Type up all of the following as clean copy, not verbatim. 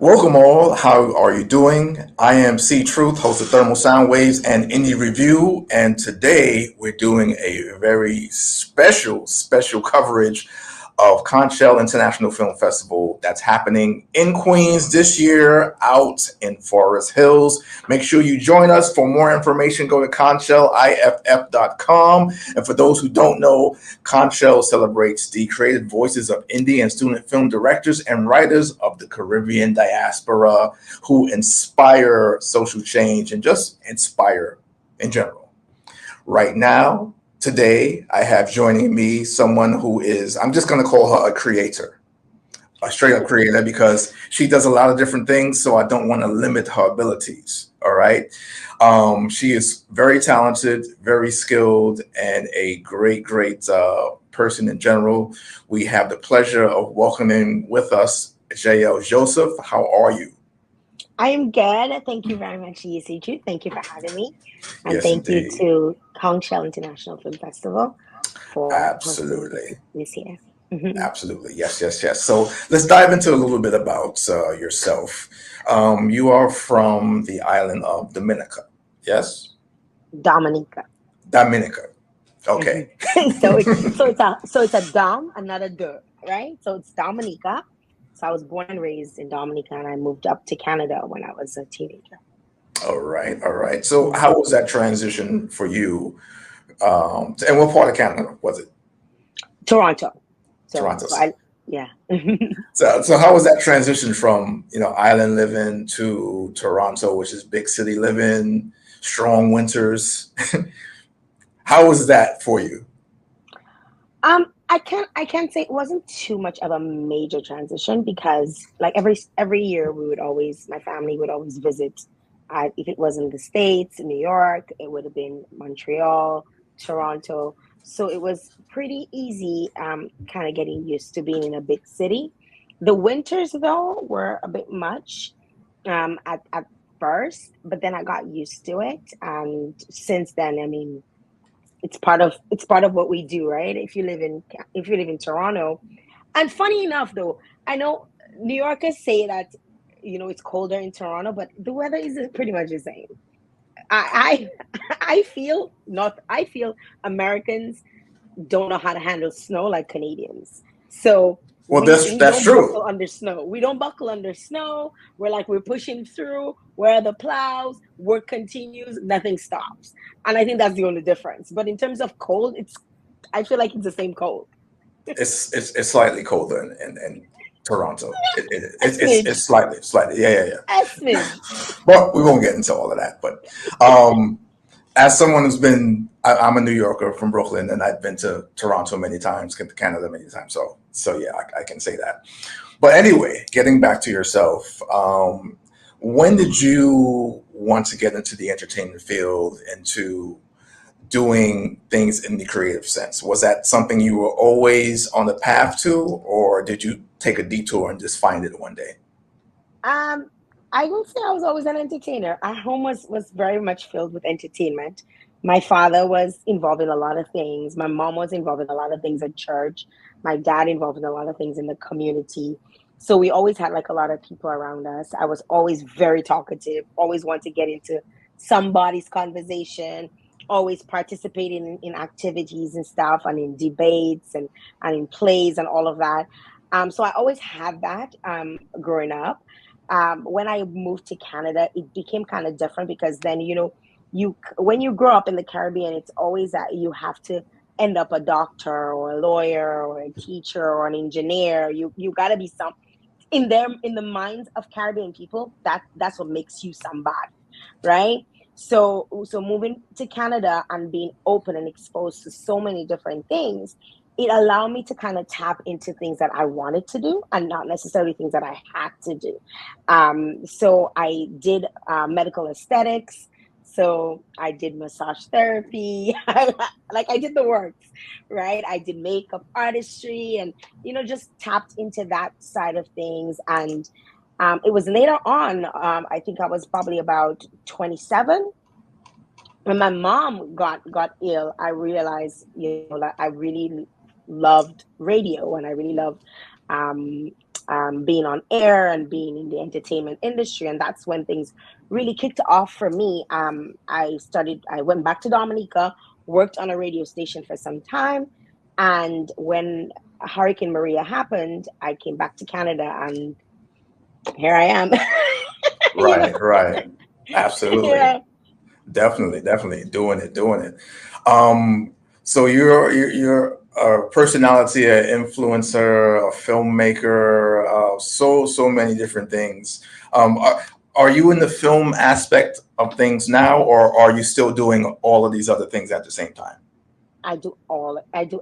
Welcome all. How are you doing? I am C.Truth, host of Thermal Soundwaves and Indie Review, and today we're doing a very special coverage of CONCH International Film Festival that's happening in Queens this year out in Forest Hills. Make sure you join us. For more information, go to CONCHLIFF.com. And for those who don't know, CONCH celebrates the creative voices of indie and student film directors and writers of the Caribbean diaspora who inspire social change and just inspire in general. Right now, today, I have joining me someone who is, I'm just going to call her a creator, a straight up creator, because she does a lot of different things. So I don't want to limit her abilities. All right. She is very talented, very skilled, and a great person in general. We have the pleasure of welcoming with us Jael Joseph. How are you? I am good. Thank you very much, C.Truth. Thank you for having me. And Yes, thank you indeed. to CONCH International Film Festival for hosting Absolutely. this year. Mhm. Absolutely. Yes. So let's dive into a little bit about yourself. You are from the island of Dominica. Yes? Dominica. Dominica. Mhm. Okay. So it's a Dom, another de, right? So it's Dominica. So I was born and raised in Dominica, and I moved up to Canada when I was a teenager. All right. So Mhm. how was that transition for you? And what part of Canada was it? Toronto. So Toronto. so I yeah. So how was that transition from, island living to Toronto, which is big city living, strong winters? How was that for you? I can't say it wasn't too much of a major transition because like every year my family would always visit. If it was in the States, New York, it would have been Montreal, Toronto. So it was pretty easy, kind of getting used to being in a big city. The winters though were a bit much, at first, but then I got used to it, and since then, I mean, it's part of what we do, right? If you live in Toronto, and funny enough, though, I know New Yorkers say that it's colder in Toronto, but the weather is pretty much the same. I feel not. I feel Americans don't know how to handle snow like Canadians. So Well, we that's we that's don't buckle true. under snow. We don't buckle under snow. We're pushing through. Where are the plows? Work continues. Nothing stops. And I think that's the only difference. But in terms of cold, I feel like it's the same cold. It's slightly colder in Toronto. A It's smidge. slightly. A Yeah. smidge. But we won't get into all of that. But um, as someone who's I'm a New Yorker from Brooklyn, and I've been to Toronto many times, to Canada many times. So yeah, I can say that. But anyway, getting back to yourself, when did you want to get into the entertainment field and to doing things in the creative sense? Was that something you were always on the path to, or did you take a detour and just find it one day? Um, I will say I was always an entertainer. Our home was very much filled with entertainment. My father was involved in a lot of things. My mom was involved in a lot of things at church. My dad involved in a lot of things in the community. So we always had like a lot of people around us. I was always very talkative, always want to get into somebody's conversation, always participating in activities and stuff and in debates and in plays and all of that. So I always had that growing up. When I moved to Canada, it became kind of different because then, you when you grow up in the Caribbean, it's always that you have to end up a doctor or a lawyer or a teacher or an engineer. You got to be some in the minds of Caribbean people. That's what makes you somebody, right? So moving to Canada and being open and exposed to so many different things, it allowed me to kind of tap into things that I wanted to do and not necessarily things that I had to do. So I did medical aesthetics. So I did massage therapy. Like I did the works, right? I did makeup artistry and just tapped into that side of things. And it was later on, I think I was probably about 27, when my mom got ill. I realized, that I really loved radio and I really loved um, being on air and being in the entertainment industry. And that's when things really kicked off for me. I went back to Dominica, worked on a radio station for some time. And when Hurricane Maria happened, I came back to Canada and here I am. You know? Right. Absolutely. Yeah. Definitely doing it. Um, so you're a personality, an influencer, a filmmaker, so many different things. Are you in the film aspect of things now, or are you still doing all of these other things at the same time? I do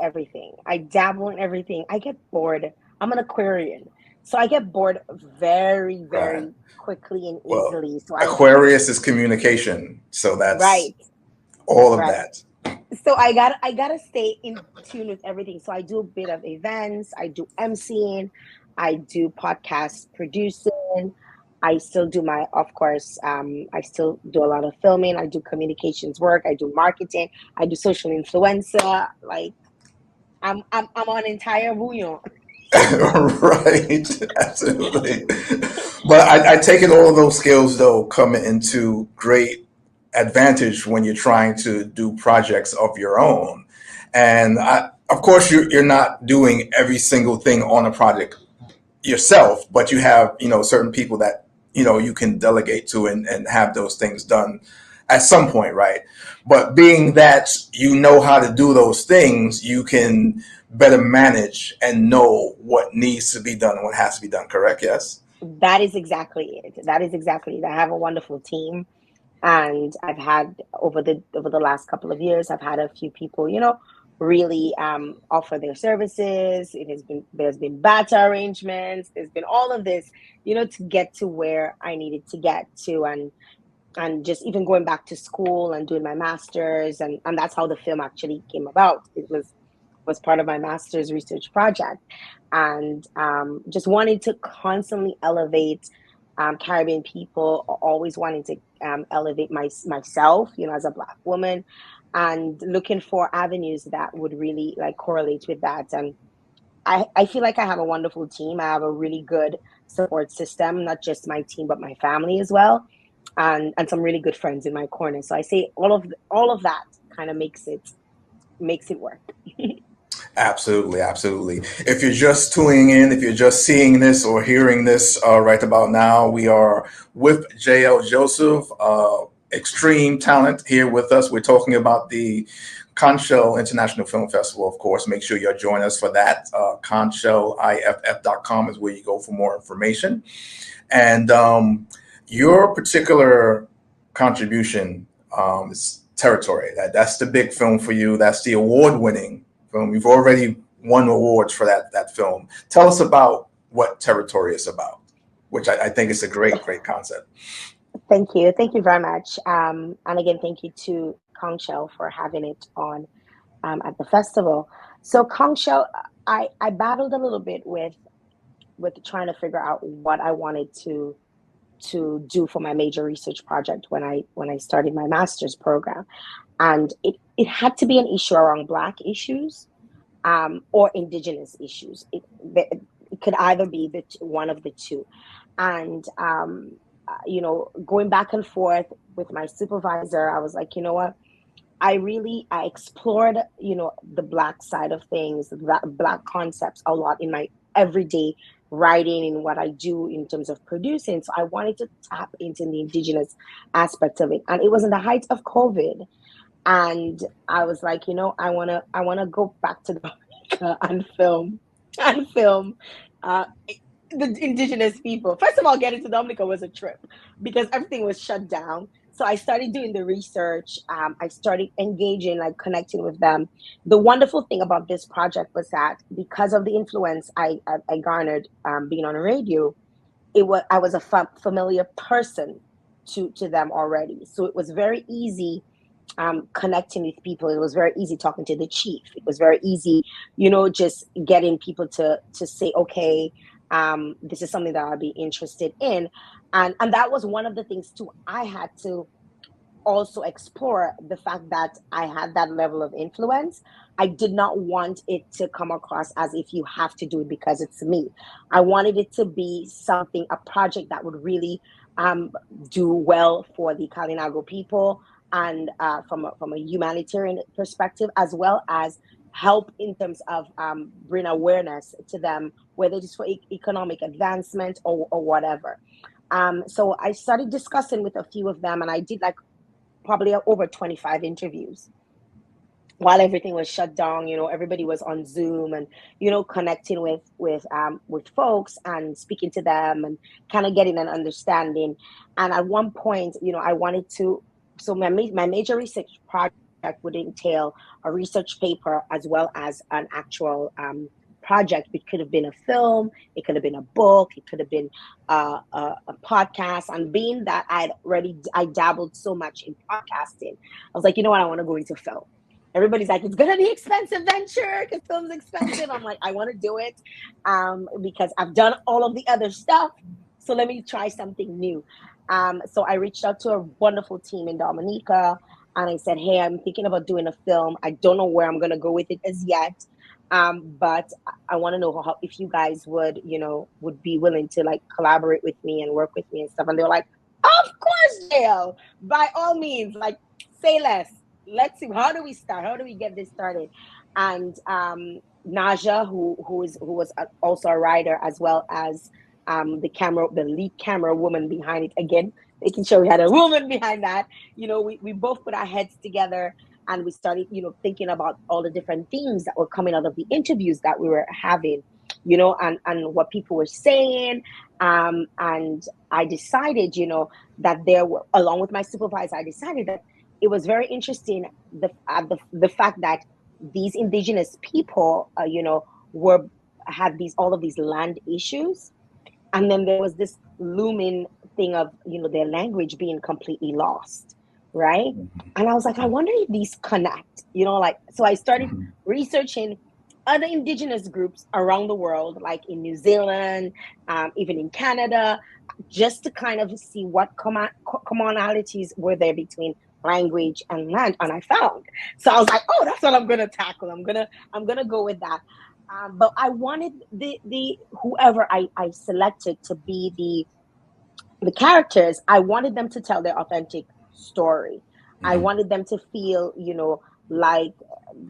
everything. I dabble in everything. I get bored. I'm an Aquarian. So I get bored very, Right. very quickly and Well, easily. Aquarius is communication, so that's Right, all of right. that. So I gotta stay in tune with everything. So I do a bit of events, I do MCing, I do podcast producing, I still do my, of course, I still do a lot of filming, I do communications work, I do marketing, I do social influencer. Like I'm on entire bouillon. Right, absolutely. But I take it all of those skills though come into great advantage when you're trying to do projects of your own. And of course, you're not doing every single thing on a project yourself, but you have, certain people that, you can delegate to and have those things done at some point, right? But being that you know how to do those things, you can better manage and know what needs to be done and what has to be done, correct? Yes. That is exactly it. That is exactly it. I have a wonderful team. And I've had over the last couple of years, I've had a few people, really offer their services. There's been bata arrangements. There's been all of this, to get to where I needed to get to, and just even going back to school and doing my master's, and that's how the film actually came about. It was part of my master's research project, and just wanting to constantly elevate Caribbean people, always wanting to elevate myself, as a Black woman, and looking for avenues that would really like correlate with that. And I feel like I have a wonderful team. I have a really good support system, not just my team, but my family as well, and some really good friends in my corner. So I say all of that kind of makes it work. Absolutely. If you're just tuning in, if you're just seeing this or hearing this right about now, we are with Jael Joseph, extreme talent here with us. We're talking about the CONCH International Film Festival, of course. Make sure you join us for that. CONCHLIFF.com is where you go for more information. And your particular contribution is Territory. That's the big film for you. That's the award-winning film. You've already won awards for that film. Tell us about what Territory is about, which I think is a great concept. Thank you very much. And again, thank you to Conchel for having it on at the festival. So Conchel, I battled a little bit with trying to figure out what I wanted to do for my major research project when I started my master's program, and it had to be an issue around Black issues, or indigenous issues. It could either be one of the two. And going back and forth with my supervisor, I was like, you know what? I explored, the Black side of things, the Black concepts a lot in my everyday writing and what I do in terms of producing. So I wanted to tap into the indigenous aspect of it. And it was in the height of COVID. And I was like, I wanna go back to Dominica and film uh, the indigenous people. First of all, getting to Dominica was a trip because everything was shut down. So I started doing the research. I started engaging, like connecting with them. The wonderful thing about this project was that because of the influence I garnered being on a radio, I was a familiar person to them already. So it was very easy connecting with people. It was very easy talking to the chief. It was very easy, just getting people to say, okay, this is something that I'd be interested in. And that was one of the things too. I had to also explore the fact that I had that level of influence. I did not want it to come across as if you have to do it because it's me. I wanted it to be something, a project that would really um, do well for the Kalinago people, and from a humanitarian perspective, as well as help in terms of bring awareness to them, whether it's for economic advancement or whatever. So I started discussing with a few of them, and I did like probably over 25 interviews while everything was shut down. Everybody was on Zoom, and connecting with folks and speaking to them and kind of getting an understanding. And at one point, I wanted to, so my major research project would entail a research paper as well as an actual project. It could have been a film, it could have been a book, it could have been a podcast. And being that I dabbled so much in podcasting, I was like, you know what, I want to go into film. Everybody's like, it's gonna be expensive venture because film's expensive. I'm like, I want to do it because I've done all of the other stuff. So let me try something new. So I reached out to a wonderful team in Dominica, and I said, hey, I'm thinking about doing a film. I don't know where I'm gonna go with it as yet. But I want to know if you guys would be willing to like collaborate with me and work with me and stuff. And they were like, of course, Jael, by all means, like, say less. Let's see, how do we start? How do we get this started? And Naja, who was also a writer, as well as the lead camera woman behind it, again making sure we had a woman behind that. We both put our heads together, and we started thinking about all the different themes that were coming out of the interviews that we were having, and what people were saying. And I decided, that there were, along with my supervisor, I decided that it was very interesting, the fact that these indigenous people, were had all of these land issues, and then there was this looming thing of their language being completely lost, right? And I was like, I wonder if these connect, so I started researching other indigenous groups around the world, like in New Zealand, even in Canada, just to kind of see what commonalities were there between language and land. And I found, so I was like, oh, that's what I'm gonna tackle. I'm gonna go with that. But I wanted the whoever I selected to be the characters. I wanted them to tell their authentic story. I wanted them to feel, like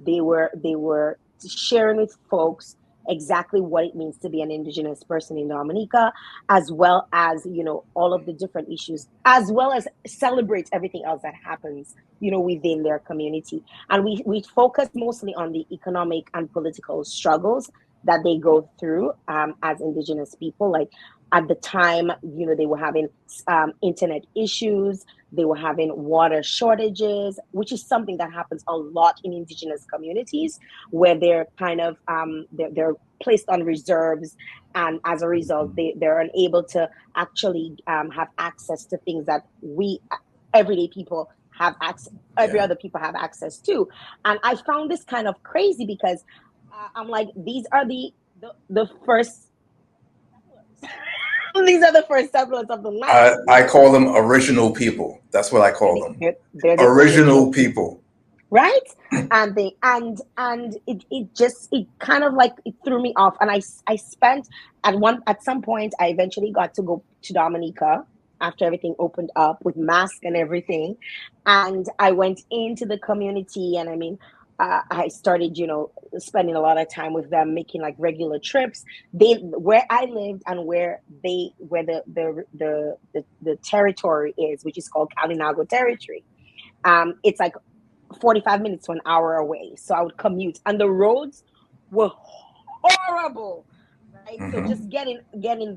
they were sharing with folks exactly what it means to be an indigenous person in Dominica, as well as all of the different issues, as well as celebrate everything else that happens within their community. And we focus mostly on the economic and political struggles that they go through as indigenous people. Like, at the time, they were having internet issues, they were having water shortages, which is something that happens a lot in indigenous communities, where they're kind of they're placed on reserves, and as a result, they're unable to actually have access to things that we everyday people have access, every other people have access to. And I found this kind of crazy because I'm like, these are the first these are the first settlers of the land. I call them original people. That's what I call them. They're the Original people. Right? And it kind of like it threw me off. And I spent at some point I eventually got to go to Dominica after everything opened up with masks and everything. And I went into the community, and I mean, I started, spending a lot of time with them, making like regular trips. Where I lived and where the territory is, which is called Kalinago territory. It's like 45 minutes to an hour away. So I would commute, and the roads were horrible, right? So just getting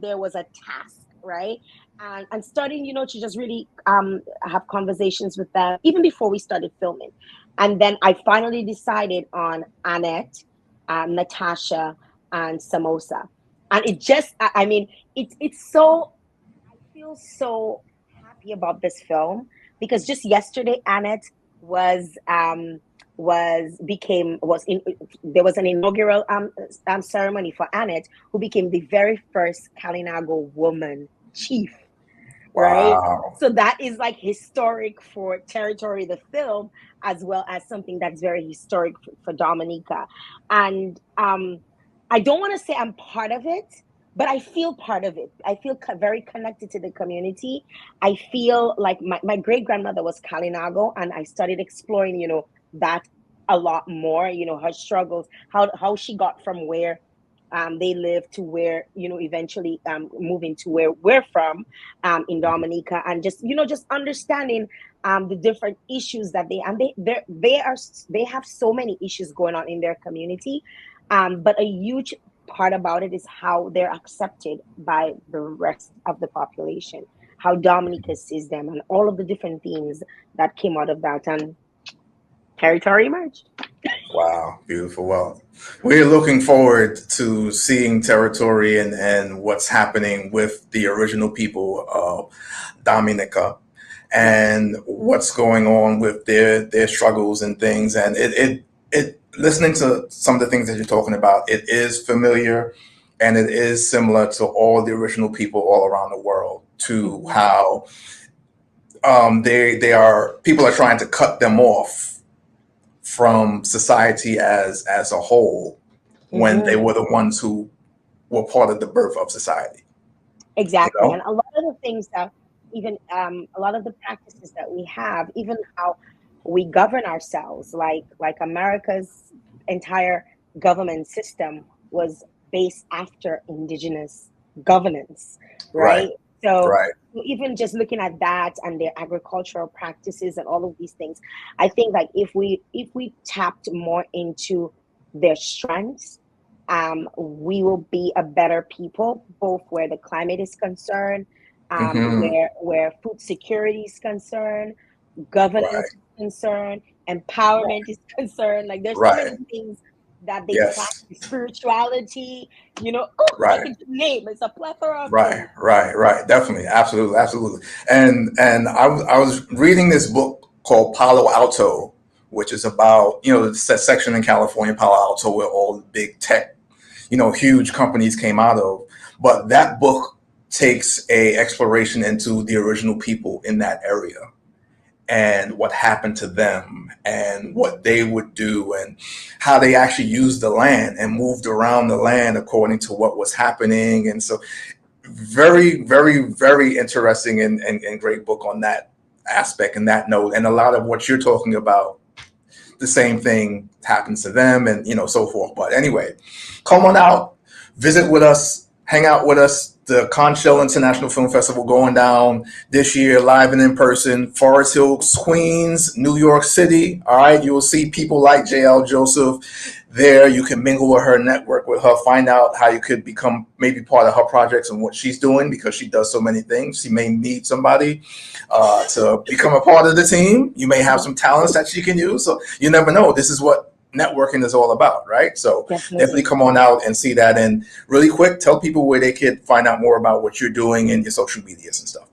there was a task, right? And starting, to just really have conversations with them even before we started filming. And then I finally decided on Annette, Natasha, and Samosa. And it just, I mean, it's so, I feel so happy about this film because just yesterday, Annette was there was an inaugural ceremony for Annette, who became the very first Kalinago woman chief, right? Wow. So that is like historic for Territory, the film, as well as something that's very historic for Dominica. And I don't want to say I'm part of it, but I feel part of it. I feel very connected to the community. I feel like my great grandmother was Kalinago, and I started exploring, that a lot more, her struggles, how she got from where they live to where, eventually moving to where we're from, in Dominica, and just understanding the different issues that they have so many issues going on in their community, but a huge part about it is how they're accepted by the rest of the population, how Dominica sees them, and all of the different themes that came out of that, and Territory emerged. Wow, beautiful. Well, we're looking forward to seeing Territory and what's happening with the original people of Dominica and what's going on with their struggles and things. And it listening to some of the things that you're talking about, it is familiar and it is similar to all the original people all around the world, to how people are trying to cut them off from society as a whole when they were the ones who were part of the birth of society. Exactly. And a lot of the things that even a lot of the practices that we have, even how we govern ourselves, like America's entire government system was based after indigenous governance, Right, right? So right. even just looking at that and their agricultural practices and all of these things, I think like if we tapped more into their strengths, we will be a better people, both where the climate is concerned, Hmm. where food security is concerned, governance Right, is concerned, empowerment is concerned. Like there's so many right. things that they Yes, practice, spirituality, I right. can name it's a plethora of Right, things. right, right. Definitely, absolutely, absolutely. And I was reading this book called Palo Alto, which is about the section in California, Palo Alto, where all the big tech, huge companies came out of. But that book takes a exploration into the original people in that area and what happened to them and what they would do and how they actually used the land and moved around the land according to what was happening. And so very, very, very interesting and great book on that aspect and that note. And a lot of what you're talking about, the same thing happens to them and so forth. But anyway, come on out, visit with us, hang out with us. The CONCH International Film Festival going down this year, live and in person, Forest Hills, Queens, New York City. All right, you will see people like Jael Joseph there. You can mingle with her, network with her, find out how you could become maybe part of her projects and what she's doing, because she does so many things. She may need somebody to become a part of the team. You may have some talents that she can use. So you never know. This is what networking is all about, right? So definitely Definitely. come on out and see that. And really quick, tell people where they could find out more about what you're doing and your social medias and stuff.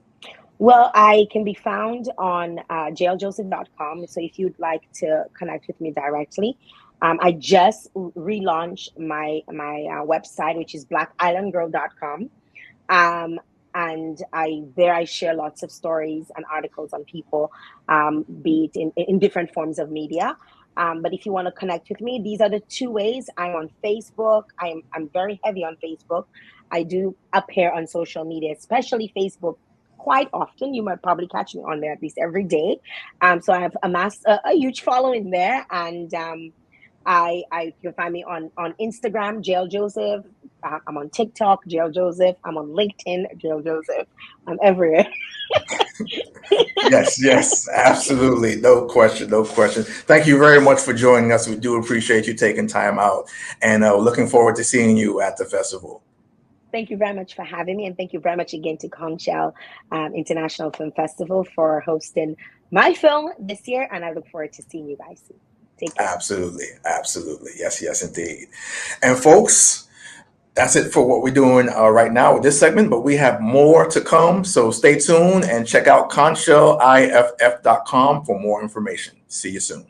Well, I can be found on jaeljoseph.com. So if you'd like to connect with me directly, I just relaunched my website, which is blackislandgirl.com. Um, and I share lots of stories and articles on people, be it in different forms of media. But if you want to connect with me, these are the two ways. I'm on Facebook. I'm very heavy on Facebook. I do appear on social media, especially Facebook, quite often. You might probably catch me on there at least every day. So I have amassed a huge following there, and I you can find me on Instagram, Jael Joseph. I'm on TikTok, Jael Joseph. I'm on LinkedIn, Jael Joseph. I'm everywhere. Yes, yes, absolutely. No question, no question. Thank you very much for joining us. We do appreciate you taking time out and looking forward to seeing you at the festival. Thank you very much for having me, and thank you very much again to CONCH International Film Festival for hosting my film this year. And I look forward to seeing you guys soon. Take care. Absolutely, absolutely. Yes, yes, indeed. And folks, that's it for what we're doing right now with this segment, but we have more to come. So stay tuned and check out conchiff.com for more information. See you soon.